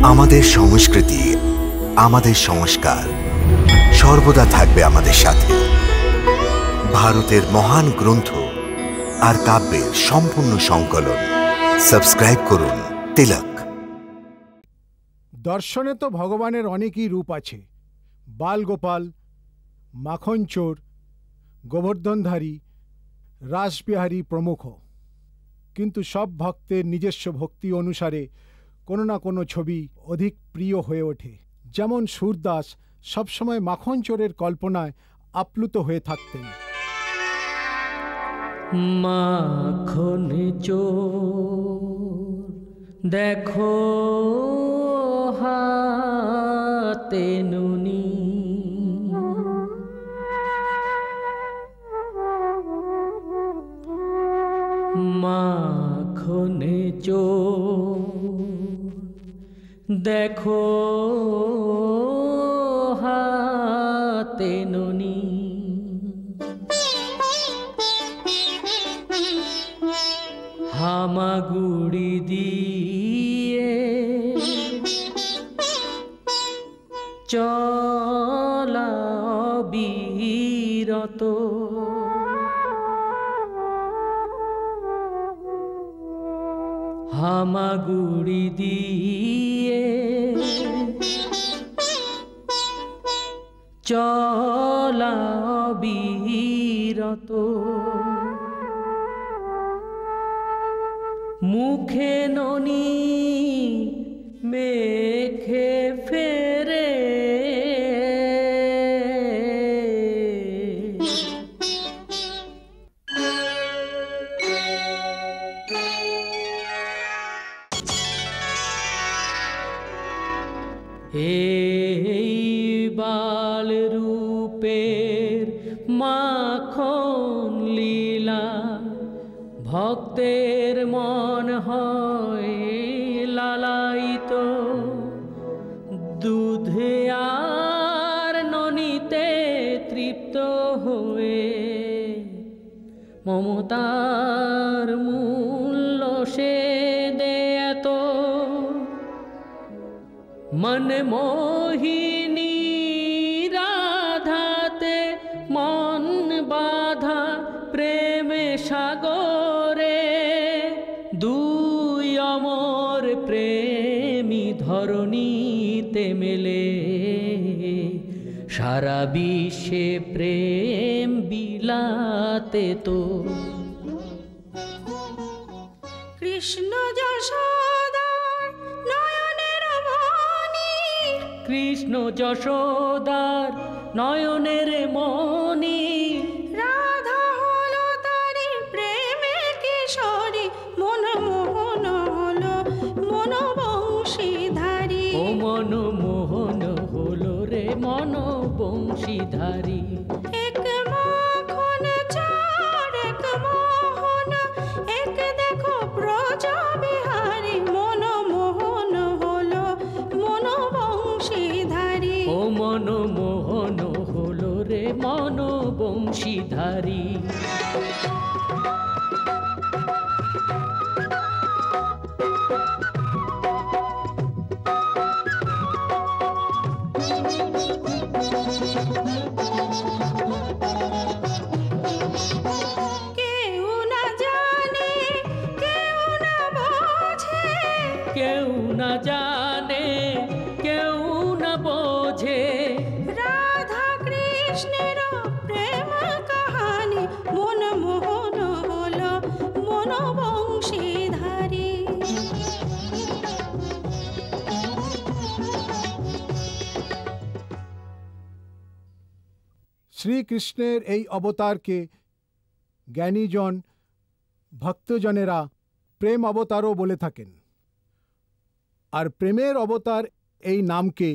আমাদের সংস্কৃতি, আমাদের সংস্কার সর্বদা থাকবে আমাদের সাথে। ভারতের মহান গ্রন্থ আর কাব্যের সম্পূর্ণ সংকলন। সাবস্ক্রাইব করুন তিলক। দর্শনে তো ভগবানের অনেকই রূপ আছে, বালগোপাল, মাখন চোর, গোবর্ধনধারী, রাসবিহারী প্রমুখ। কিন্তু সব ভক্তের নিজস্ব ভক্তি অনুসারে কোনো না কোনো ছবি অধিক প্রিয় হয়ে ওঠে। যেমন সুরদাস সবসময় মাখন চোরের কল্পনায় আপ্লুত হয়ে থাকতেন। মাখন চোর দেখো হাতে নুনি, মাখন চোর দেখো হাতে নুনি, হামাগুড়ি দিয়ে চলা বিরত, হামাগুড়ি দিয়ে চলা বিরত, মুখে ননি মেখে ফেরে, এই বাল রূপের মাখন লীলা ভক্তের মন হয় লালায়িত, দুধে আর ননিতে তৃপ্ত হয়ে মমতার মূল্য সে দেয়ত, মন মোহিনী রাধাতে মন বাধা প্রেমে সাগরে, দুই অমর প্রেমী ধরণীতে মেলে, সারা বিশ্বে প্রেম বিলাতে তো। কৃষ্ণ যশোদার নয়নের মণি, কৃষ্ণ যশোদার নয়নের মণি, রাধা হলো তারি প্রেমে কিশোরী, মন মোহন হলো মন বংশীধারী, ও মন মোহন হলো রে মন বংশীধারী। এক মাখন চোর এক মোহন, এক দেখো ব্রজ বিহারী, মন মোহন হলো মন বংশীধারী, ও মন মোহন হলো রে মন বংশীধারী। কেউ না জানে কেউ না বোঝে, কেউ না জানে কেউ না বোঝে, রাধা কৃষ্ণের প্রেম কাহানি, মন মোহন হলো মন বংশীধারী। শ্রীকৃষ্ণের এই অবতারকে জ্ঞানীজন, ভক্তজনেরা প্রেম অবতারও বলে থাকেন। আর প্রেমের অবতার এই নামকে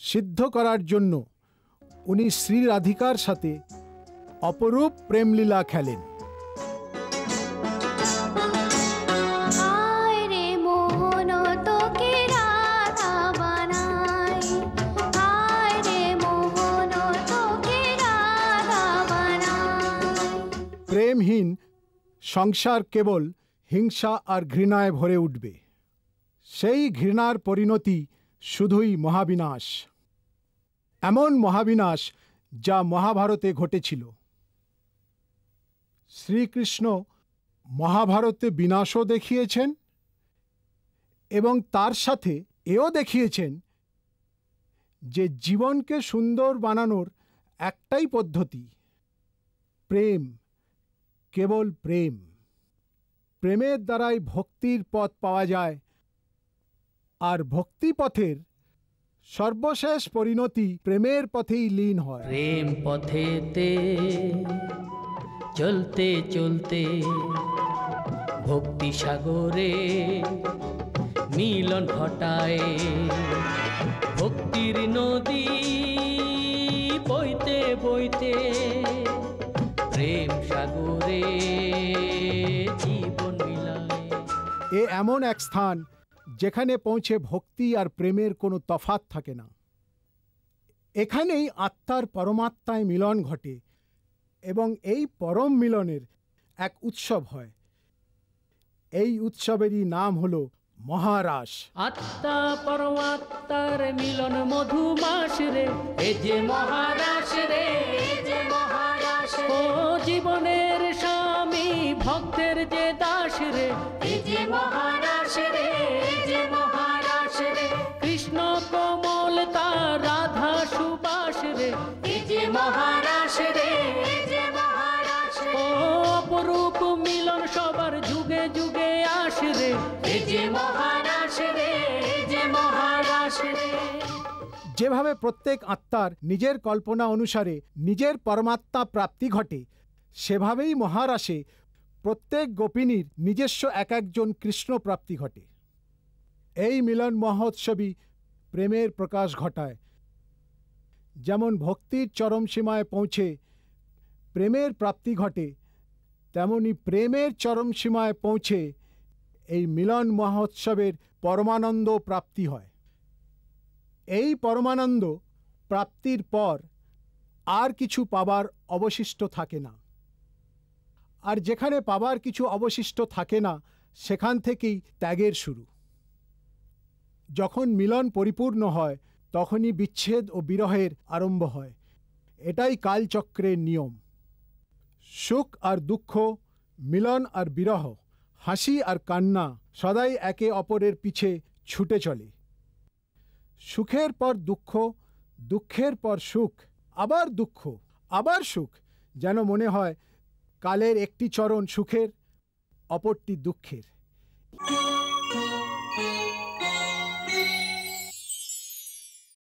সিদ্ধ করার জন্য উনি শ্রী রাধিকার সাথে অপরূপ প্রেমলীলা খেলেন। প্রেমহীন সংসার কেবল হিংসা আর ঘৃণায় ভরে উঠবে। সেই ঘৃণার পরিণতি শুধুই মহাবিনাশ, এমন মহাবিনাশ যা মহাভারতে ঘটেছিল। শ্রীকৃষ্ণ মহাভারতে বিনাশও দেখিয়েছেন এবং তার সাথে এও দেখিয়েছেন যে জীবনকে সুন্দর বানানোর একটাই পদ্ধতি, প্রেম, কেবল প্রেম। প্রেমের দ্বারাই ভক্তির পথ পাওয়া যায়, আর ভক্তি পথের সর্বশেষ পরিণতি প্রেমের পথেই লীন হয়। প্রেম পথেতে চলতে চলতে ভক্তি সাগরে মিলন ঘটায়, ভক্তির নদী বইতে বইতে প্রেম সাগরে জীবন মিলায়। এ এমন এক স্থান যেখানে পৌঁছে ভক্তি আর প্রেমের কোনো তফাৎ থাকে না। এখানেই আত্মার পরমাত্মায় মিলন ঘটে এবং এই পরম মিলনের এক উৎসব হয়। এই উৎসবেরই নাম হল মহারাস। আত্মা পরমাত্মার মিলন মধুমাস রে, এ যে মহারাস রে, এ যে মহারাস রে। ও জীবনের স্বামী ভক্তের যে দাস রে, এ যে মহারাস রে, এ যে মহারাস রে। কৃষ্ণ কোমল তার রাধা সুবাস রে, এ যে মহারাস রে, এ যে মহারাস রে। ও অপরূপ মিলন সবার যুগে যুগে আস রে, এ যে মহারাস রে, এ যে মহারাস রে। যেভাবে প্রত্যেক আত্মার নিজের কল্পনা অনুসারে নিজের পরমাত্মা প্রাপ্তি ঘটে, সেভাবেই মহারাসে প্রত্যেক গোপিনীর নিজস্ব এক একজন কৃষ্ণ প্রাপ্তি ঘটে। এই মিলন মহোৎসবই প্রেমের প্রকাশ ঘটায়। যেমন ভক্তির চরম সীমায় পৌঁছে প্রেমের প্রাপ্তি ঘটে, তেমনি প্রেমের চরম সীমায় পৌঁছে এই মিলন মহোৎসবের পরমানন্দ প্রাপ্তি হয়। এই পরমানন্দ প্রাপ্তির পর আর কিছু পাবার অবশিষ্ট থাকে না। আর যেখানে পাবার কিছু অবশিষ্ট থাকে না, সেখান থেকেই ত্যাগের শুরু। যখন মিলন পরিপূর্ণ হয়, তখনই বিচ্ছেদ ও বিরহের আরম্ভ হয়। এটাই কালচক্রের নিয়ম। সুখ আর দুঃখ, মিলন আর বিরহ, হাসি আর কান্না সদাই একে অপরের পিছে ছুটে চলে। সুখের পর দুঃখ, দুঃখের পর সুখ, আবার দুঃখ, আবার সুখ। যেন মনে হয় কালের একটি চরণ সুখের, অপরটি দুঃখের।